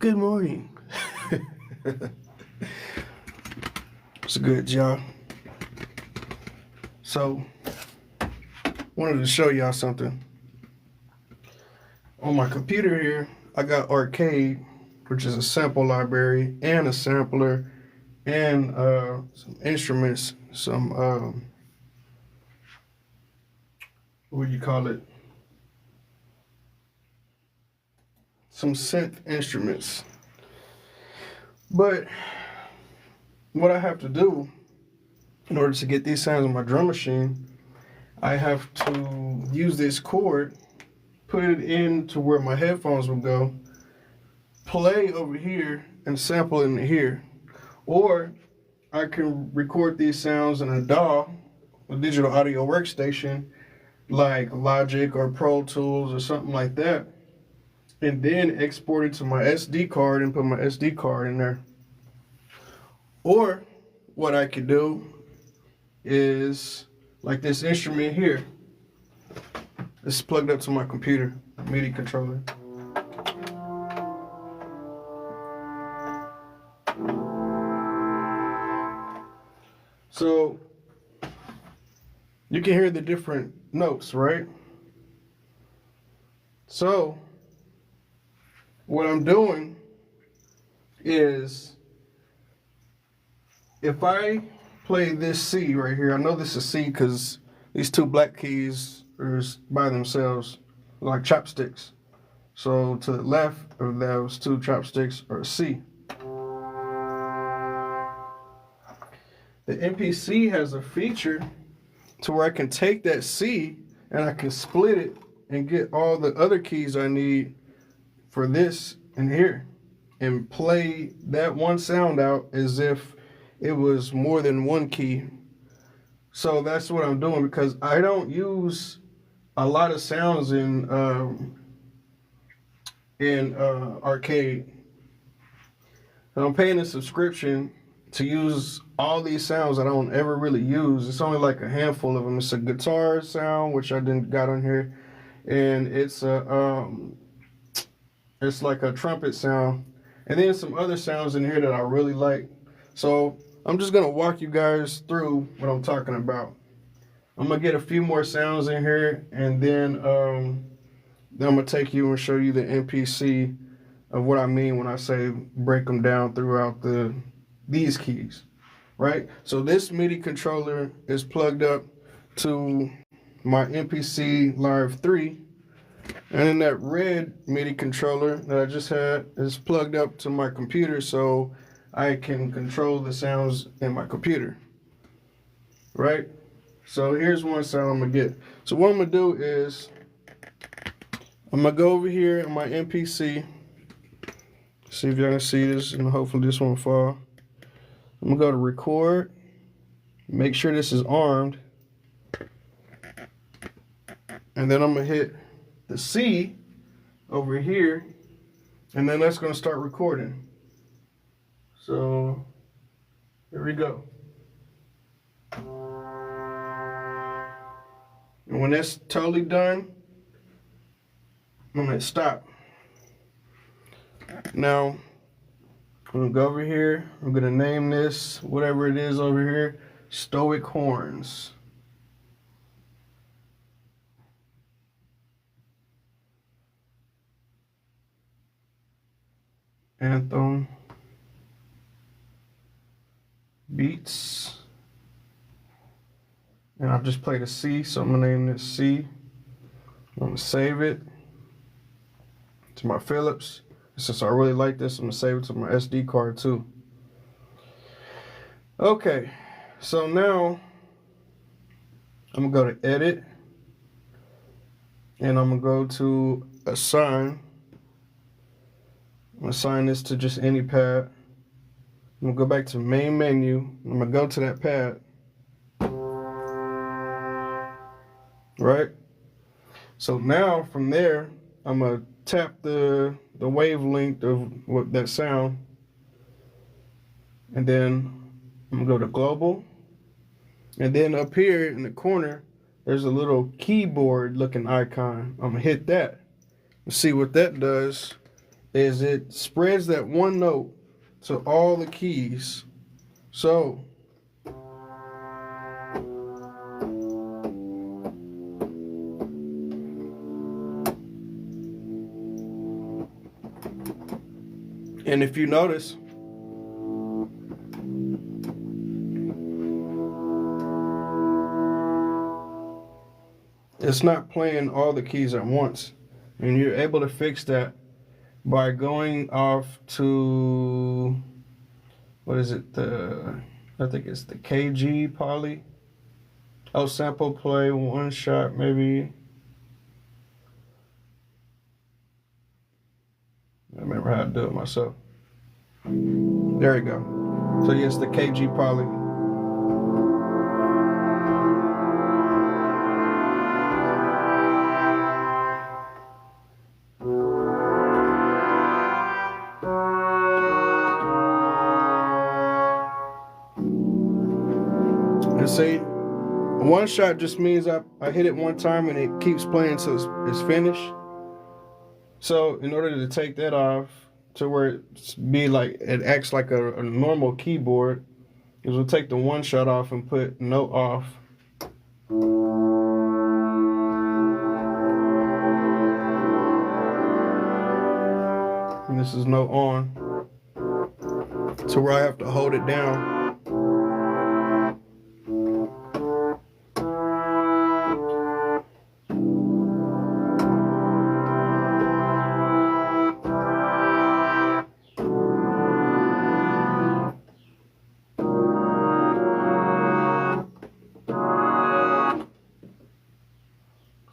Good morning. What's good, y'all? So, wanted to show y'all something. On my computer here, I got Arcade, which is a sample library and a sampler and some instruments, some what do you call it? Some synth instruments. But what I have to do in order to get these sounds on my drum machine, I have to use this cord, put it into where my headphones will go, play over here, and sample in here. Or I can record these sounds in a DAW, a digital audio workstation, like Logic or Pro Tools or something like that, and then export it to my SD card and put my SD card in there. Or what I could do is like this instrument here. It's plugged up to my computer, MIDI controller. So you can hear the different notes, right? So what I'm doing is, if I play this C right here, I know this is C because these two black keys are by themselves, like chopsticks. So to the left of those two chopsticks are C. The MPC has a feature to where I can take that C and I can split it and get all the other keys I need for this and here and play that one sound out as if it was more than one key. So that's what I'm doing, because I don't use a lot of sounds in Arcade. And I'm paying a subscription to use all these sounds that I don't ever really use. It's only like a handful of them. It's a guitar sound, which I didn't got on here, and it's like a trumpet sound, and then some other sounds in here that I really like. So I'm just gonna walk you guys through what I'm talking about. I'm gonna get a few more sounds in here, and then I'm gonna take you and show you the MPC of what I mean when I say break them down throughout these keys, right? So this MIDI controller is plugged up to my MPC Live 3, and then that red MIDI controller that I just had is plugged up to my computer so I can control the sounds in my computer, right? So here's one sound I'm gonna get. So what I'm gonna do is I'm gonna go over here in my MPC, see if y'all can see this, and hopefully this won't fall. I'm gonna go to record, make sure this is armed, and then I'm gonna hit the C over here, and then that's gonna start recording. So here we go. And when that's totally done, I'm gonna hit stop. Now I'm gonna go over here. I'm gonna name this, whatever it is over here, Stoic Horns. Anthem Beats. And I've just played a C, so I'm gonna name this C. I'm gonna save it to my Philips. Since I really like this, I'm gonna save it to my SD card too. Okay, so now I'm gonna go to edit, and I'm gonna go to assign. I'm gonna assign this to just any pad. I'm gonna go back to main menu. I'm gonna go to that pad. Right? So now from there, I'm gonna tap the wavelength of what that sound, and then I'm gonna go to global, and then up here in the corner there's a little keyboard looking icon. I'm gonna hit that and see what that does is it spreads that one note to all the keys. So and if you notice, it's not playing all the keys at once. And you're able to fix that by going off to, what is it? I think it's the KG poly. Oh, sample play, one shot maybe. I remember how to do it myself. There you go. So yes, the KG poly. And see, one shot just means I hit it one time and it keeps playing till it's finished. So in order to take that off to where it acts like a normal keyboard, is we'll take the one shot off and put note off. And this is note on. To where I have to hold it down.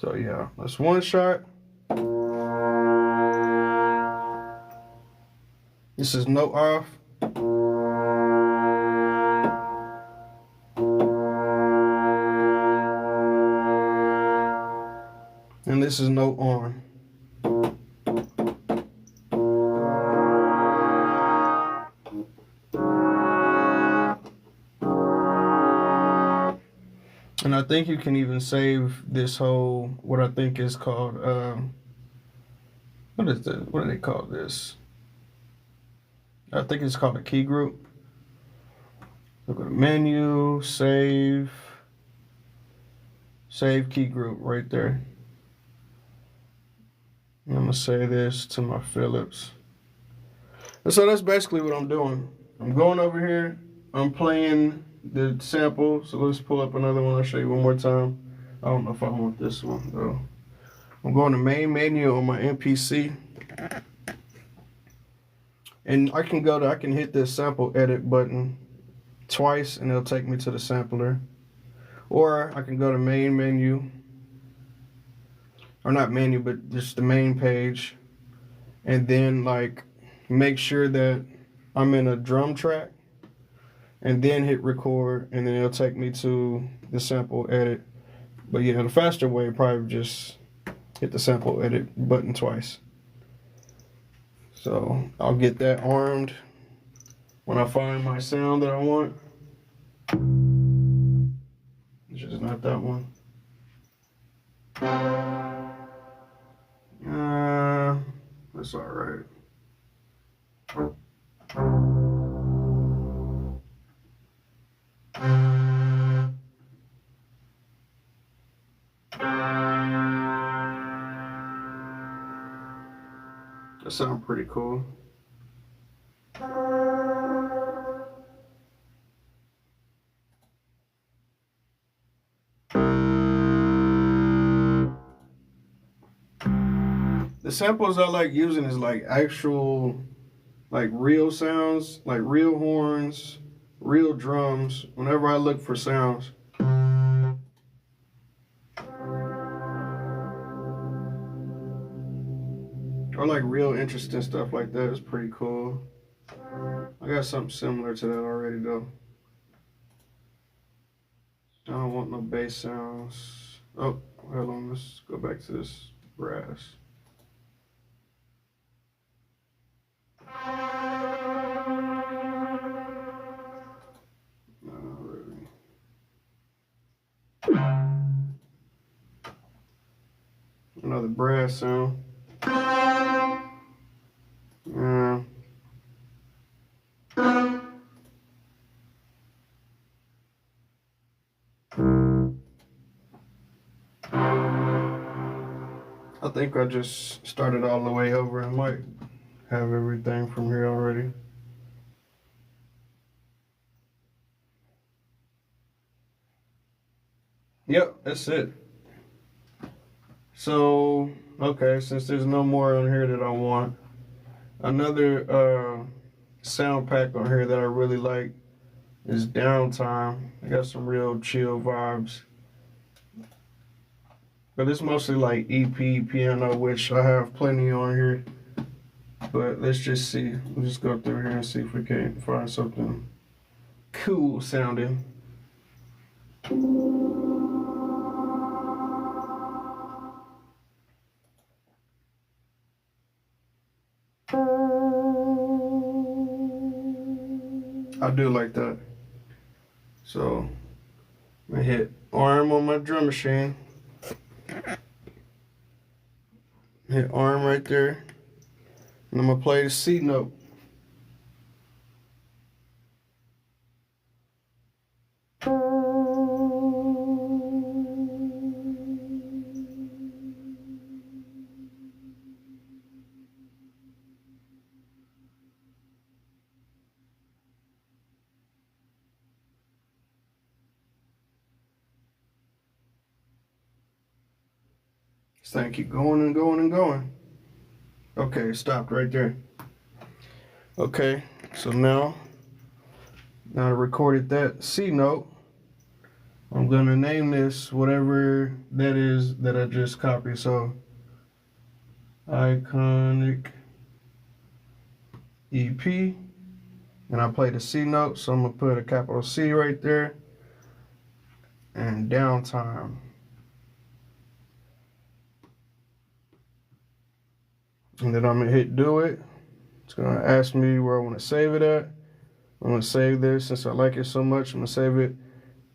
So yeah, that's one shot. This is note off. And this is note on. And I think you can even save this whole, what I think is called, what do they call this? I think it's called a key group. So go to menu, save key group right there. And I'm gonna say this to my Philips. And so that's basically what I'm doing. I'm going over here, I'm playing the sample. So let's pull up another one. I'll show you one more time. I don't know if I want this one though. I'm going to main menu on my MPC. And I can hit this sample edit button twice and it'll take me to the sampler. Or I can go to main menu. Or not menu, but just the main page. And then make sure that I'm in a drum track. And then hit record, and then it'll take me to the sample edit. But yeah, the faster way would probably just hit the sample edit button twice. So I'll get that armed when I find my sound that I want. Which is not that one. That's all right. That sounds pretty cool. The samples I like using is actual, real sounds, real horns, real drums, whenever I look for sounds. Or real interesting stuff like that is pretty cool. I got something similar to that already though. I don't want no bass sounds. Oh, hold on, let's go back to this brass. Not really. Another brass sound. I think I just started all the way over. I might have everything from here already. Yep, that's it. So, okay, since there's no more on here that I want, another sound pack on here that I really like is Downtime. I got some real chill vibes. But it's mostly like EP, piano, which I have plenty on here. But let's just see. We'll just go through here and see if we can find something cool sounding. I do like that. So, I'm gonna hit arm on my drum machine. Hit arm right there. And I'm gonna play the C note. This thing keep going and going and going. Okay, it stopped right there. Okay, so now I recorded that C note. I'm gonna name this whatever that is that I just copied. So, Iconic EP. And I played the C note, so I'm gonna put a capital C right there. And Downtime. And then I'm gonna hit do it. It's gonna ask me where I wanna save it at. I'm gonna save this since I like it so much. I'm gonna save it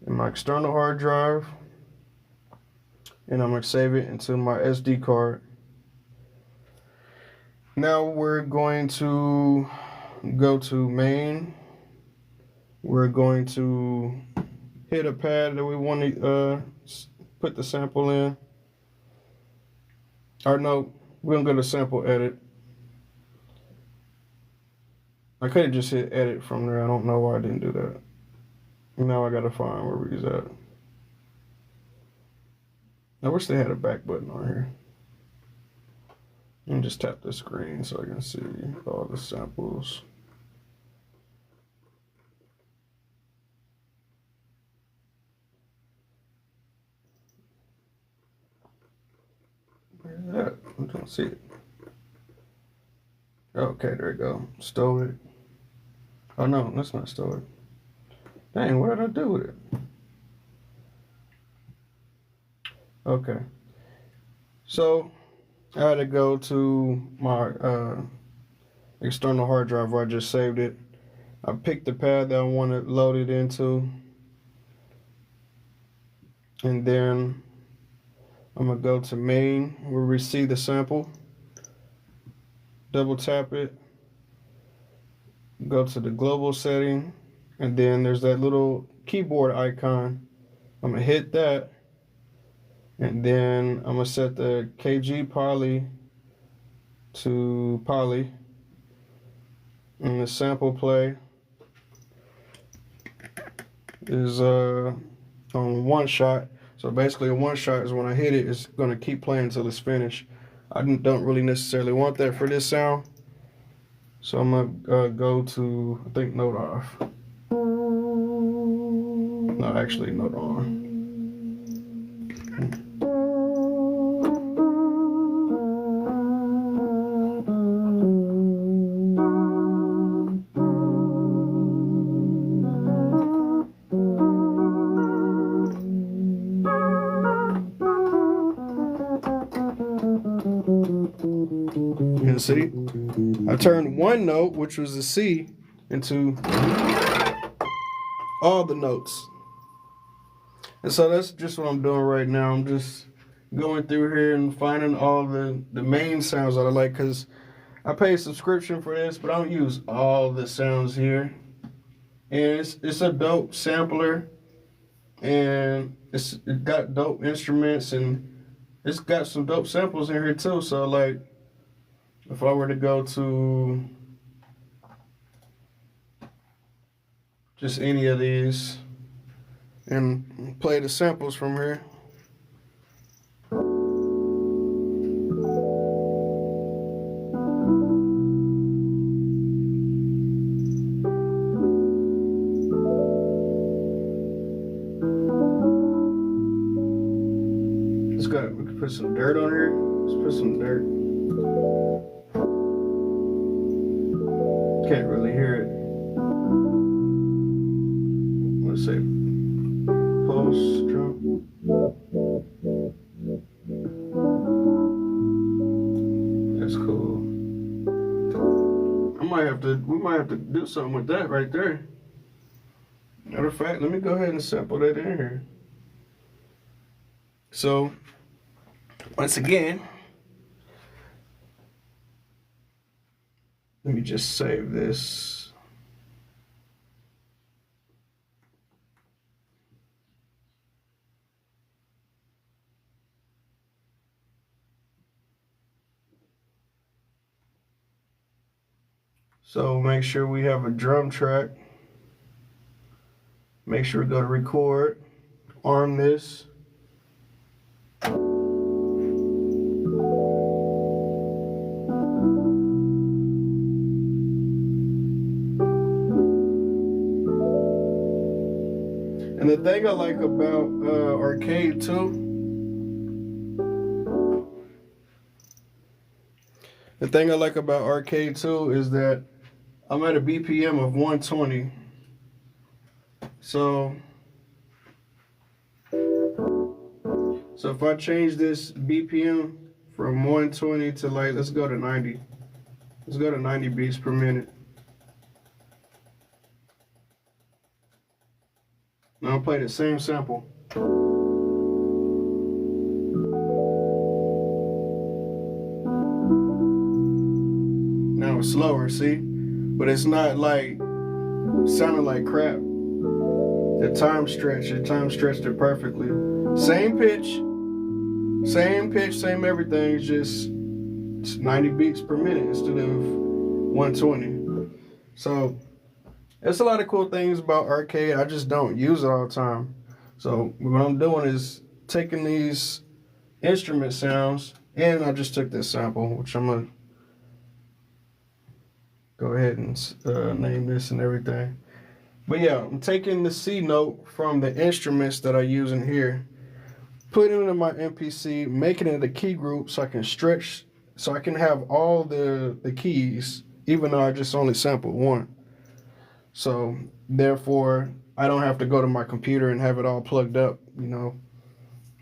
in my external hard drive. And I'm gonna save it into my SD card. Now we're going to go to main. We're going to hit a pad that we want to put the sample in. Or no, we're gonna go to sample edit. I could have just hit edit from there. I don't know why I didn't do that. Now I gotta find where he's at. I wish they had a back button on here. Let me just tap the screen so I can see all the samples. Where's that? I don't see it. Okay, there we go. Stow it. Oh no, that's not stow it. Dang, what did I do with it? Okay. So I had to go to my external hard drive where I just saved it. I picked the pad that I want to load it into. And then I'm going to go to main where we see the sample. Double tap it. Go to the global setting. And then there's that little keyboard icon. I'm going to hit that. And then I'm going to set the KG poly to poly. And the sample play is on one shot. So basically a one shot is when I hit it, it's going to keep playing until it's finished. I don't really necessarily want that for this sound. So I'm going to go to, I think, note off. No, actually note on. And see, I turned one note, which was the C, into all the notes. And so that's just what I'm doing right now. I'm just going through here and finding all the main sounds that I like, because I pay a subscription for this, but I don't use all the sounds here. And it's a dope sampler, and it got dope instruments, and it's got some dope samples in here too. So like, if I were to go to just any of these and play the samples from here. We can put some dirt on here. Let's put some dirt. Can't really hear it. Let's say pulse drum. That's cool. We might have to do something with that right there. Matter of fact, let me go ahead and sample that in here. So, once again, let me just save this. So make sure we have a drum track. Make sure we go to record, arm this. And the thing I like about Arcade too, is that I'm at a BPM of 120. So if I change this BPM from 120 to like, let's go to 90. Let's go to 90 beats per minute. Now I'll play the same sample. Now it's slower, see? But it's not like sounding like crap. The time stretched it perfectly. Same pitch, same everything, it's 90 beats per minute instead of 120. So there's a lot of cool things about Arcade. I just don't use it all the time. So what I'm doing is taking these instrument sounds, and I just took this sample, which I'm gonna go ahead and name this and everything. But yeah, I'm taking the C note from the instruments that I use in here, putting it in my MPC, making it a key group so I can stretch, so I can have all the keys, even though I just only sampled one. So therefore, I don't have to go to my computer and have it all plugged up, you know.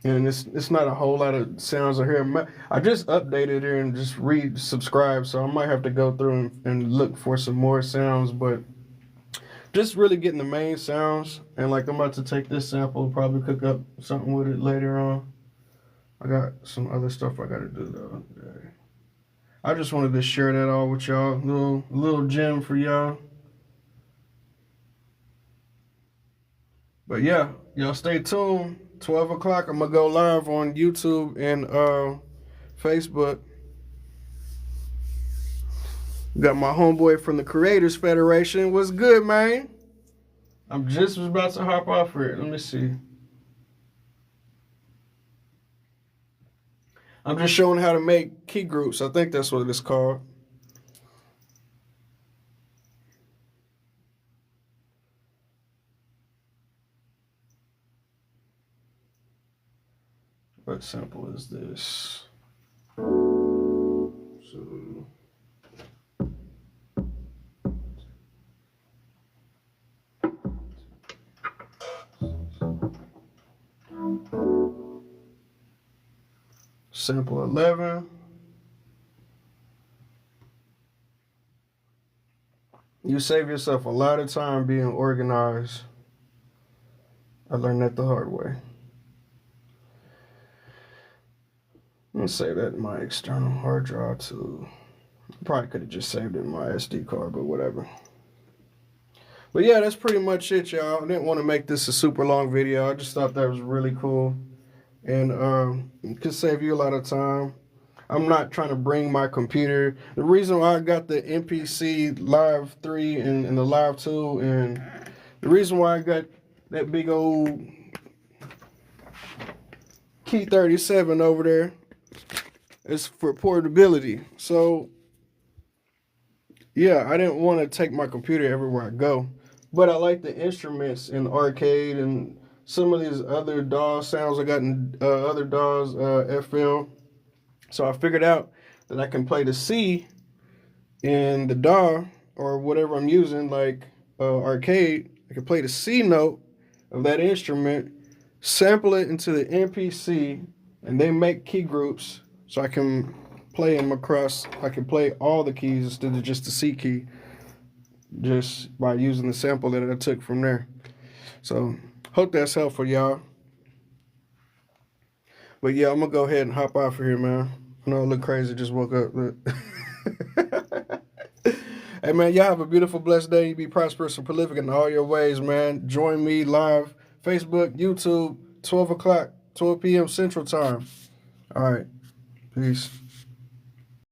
And it's not a whole lot of sounds in here. I just updated it and just resubscribed, so I might have to go through and look for some more sounds, but just really getting the main sounds. And like, I'm about to take this sample, probably cook up something with it later on. I got some other stuff I gotta do though. I just wanted to share that all with y'all. Little gem for y'all. But yeah, y'all stay tuned. 12 o'clock, I'm gonna go live on YouTube and Facebook. Got my homeboy from the Creators Federation. What's good, man? I'm just about to hop off here. Let me see. I'm just showing how to make key groups. I think that's what it's called. What sample is this? So sample 11. You save yourself a lot of time being organized. I learned that the hard way. Let's save that in my external hard drive too. Probably could have just saved it in my SD card, but whatever. But yeah, that's pretty much it, y'all. I didn't want to make this a super long video. I just thought that was really cool. and it could save you a lot of time. I'm not trying to bring my computer. The reason why I got the MPC Live 3 and the Live 2, and the reason why I got that big old Key 37 over there is for portability. So, yeah, I didn't want to take my computer everywhere I go. But I like the instruments in the arcade and some of these other DAW sounds I got in other DAWs FL. So I figured out that I can play the C in the DAW or whatever I'm using, like arcade. I can play the C note of that instrument, sample it into the MPC, and they make key groups so I can play them across. I can play all the keys instead of just the C key, just by using the sample that I took from there. So hope that's helpful, y'all. But yeah, I'm gonna go ahead and hop off of here, man. I know I look crazy, just woke up. But hey man, y'all have a beautiful, blessed day. You be prosperous and prolific in all your ways, man. Join me live, Facebook, YouTube, 12 o'clock, 12 p.m. Central Time. All right, peace.